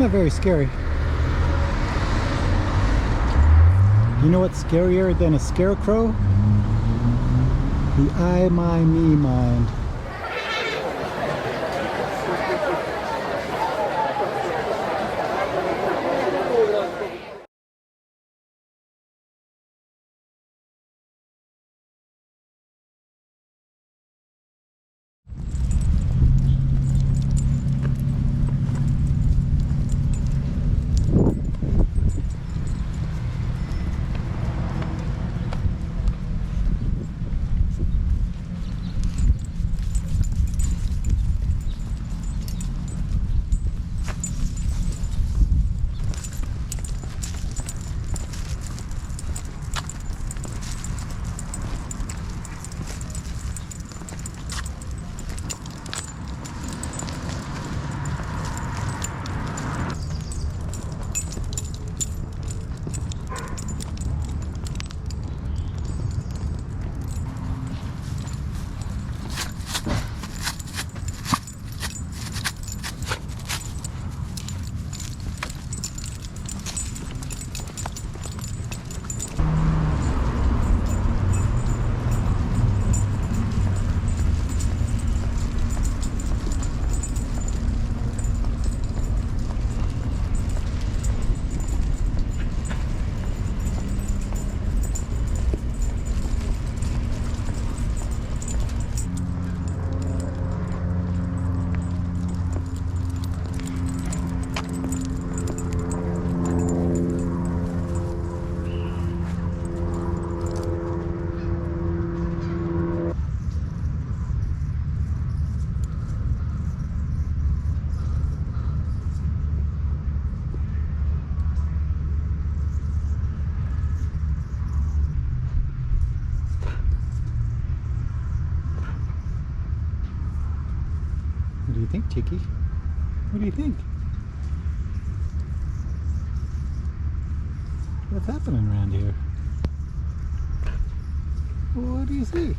not very scary. You know what's scarier than a scarecrow? The I, my, me mind. What do you think, Tiki? What do you think? What's happening around here? What do you see?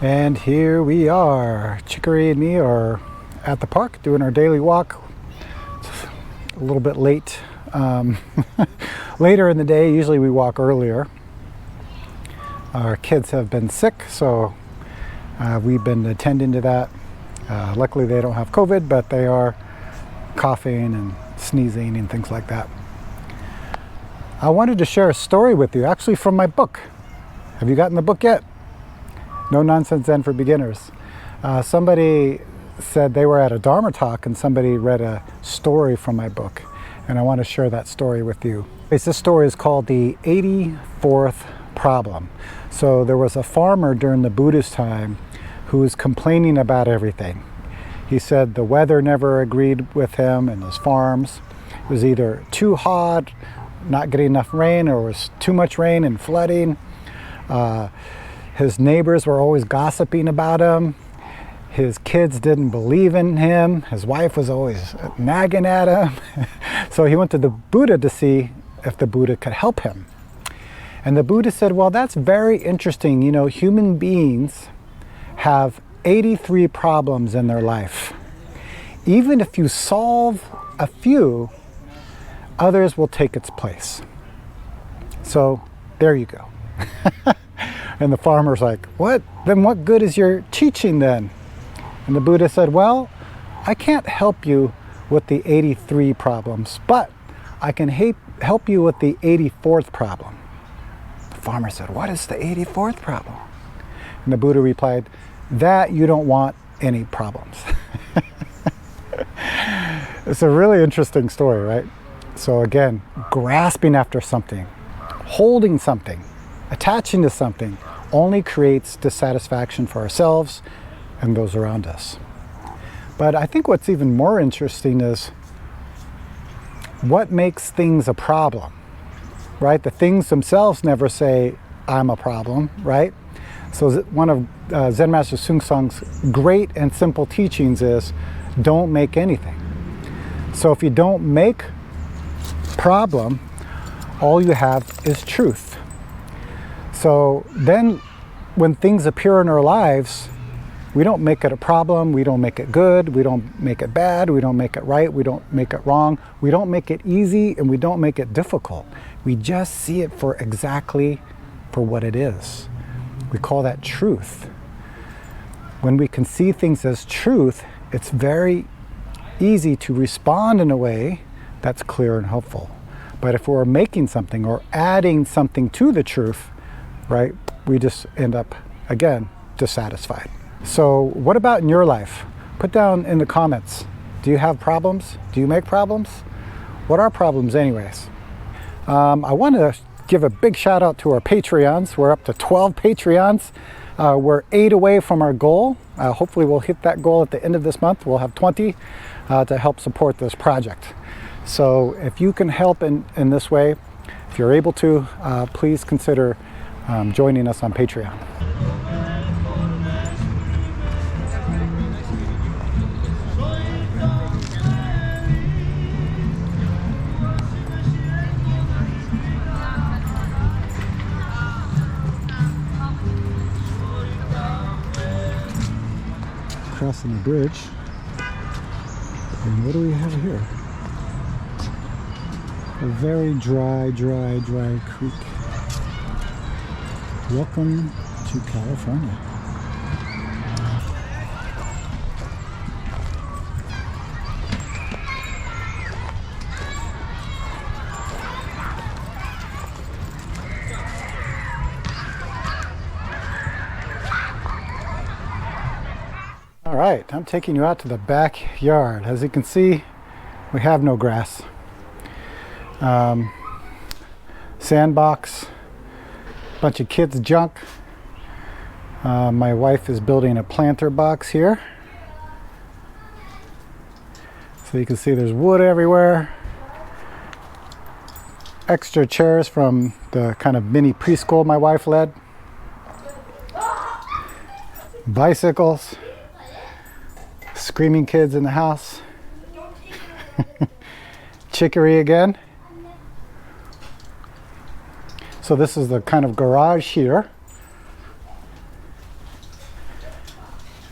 And here we are. Chicory and me are at the park doing our daily walk. It's a little bit late. Later in the day, usually we walk earlier. Our kids have been sick, so we've been attending to that. Luckily they don't have COVID, but they are coughing and sneezing and things like that. I wanted to share a story with you, actually from my book. Have you gotten the book yet? No Nonsense Zen for Beginners. Somebody said they were at a Dharma talk and somebody read a story from my book, and I want to share that story with you. This story is called The 84th Problem. So there was a farmer during the Buddhist time who was complaining about everything. He said the weather never agreed with him and his farms. It was either too hot, not getting enough rain, or it was too much rain and flooding. His neighbors were always gossiping about him. His kids didn't believe in him. His wife was always nagging at him. So So he went to the Buddha to see if the Buddha could help him. And the Buddha said, well, that's very interesting. You know, human beings have 83 problems in their life. Even if you solve a few, others will take its place. So there you go. And the farmer's like, what? Then what good is your teaching then? And the Buddha said, well, I can't help you with the 83 problems, but I can help you with the 84th problem. The farmer said, what is the 84th problem? And the Buddha replied, that you don't want any problems. It's a really interesting story, right? So again, grasping after something, holding something, attaching to something only creates dissatisfaction for ourselves and those around us. But I think what's even more interesting is what makes things a problem, right? The things themselves never say, I'm a problem, right? So one of Zen Master Sung Sung's great and simple teachings is, don't make anything. So if you don't make problem, all you have is truth. So then when things appear in our lives, we don't make it a problem, we don't make it good, we don't make it bad, we don't make it right, we don't make it wrong, we don't make it easy, and we don't make it difficult. We just see it for exactly for what it is. We call that truth. When we can see things as truth, it's very easy to respond in a way that's clear and helpful. But if we're making something or adding something to the truth, right, we just end up, again, dissatisfied. So what about in your life? Put down in the comments. Do you have problems? Do you make problems? What are problems anyways? I want to give a big shout out to our Patreons. We're up to 12 Patreons. We're 8 away from our goal. Hopefully we'll hit that goal at the end of this month. We'll have 20 to help support this project. So if you can help in this way, if you're able to, please consider joining us on Patreon. Crossing the bridge. And what do we have here? A very dry creek. Welcome to California. All right, I'm taking you out to the backyard. As you can see, we have no grass. Sandbox, bunch of kids' junk. My wife is building a planter box here. So you can see there's wood everywhere. Extra chairs from the kind of mini preschool my wife led. Bicycles. Screaming kids in the house. Chicory again. So this is the kind of garage here.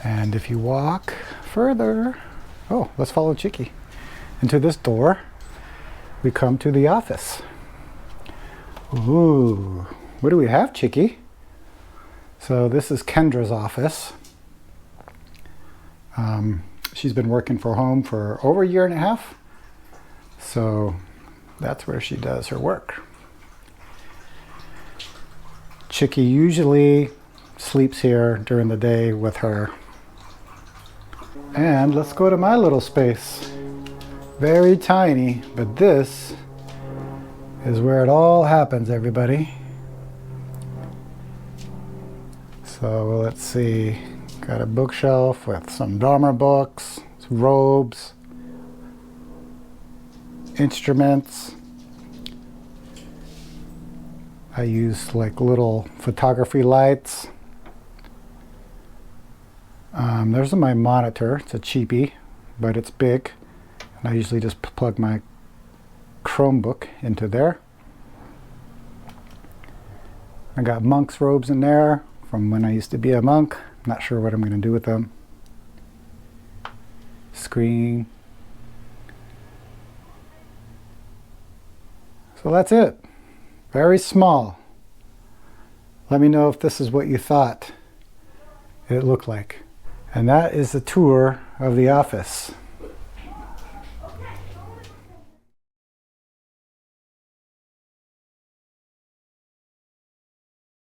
And if you walk further, oh, let's follow Chicky. Into this door, we come to the office. Ooh, what do we have, Chicky? So this is Kendra's office. She's been working from home for over a year and a half. So that's where she does her work. Chicky usually sleeps here during the day with her. And let's go to my little space. Very tiny, but this is where it all happens, everybody. So let's see. Got a bookshelf with some Dharma books, robes, instruments. I use like little photography lights. There's my monitor. It's a cheapie, but it's big. And I usually just plug my Chromebook into there. I got monk's robes in there from when I used to be a monk. Not sure what I'm going to do with them. Screen. So that's it. Very small. Let me know if this is what you thought it looked like. And that is the tour of the office.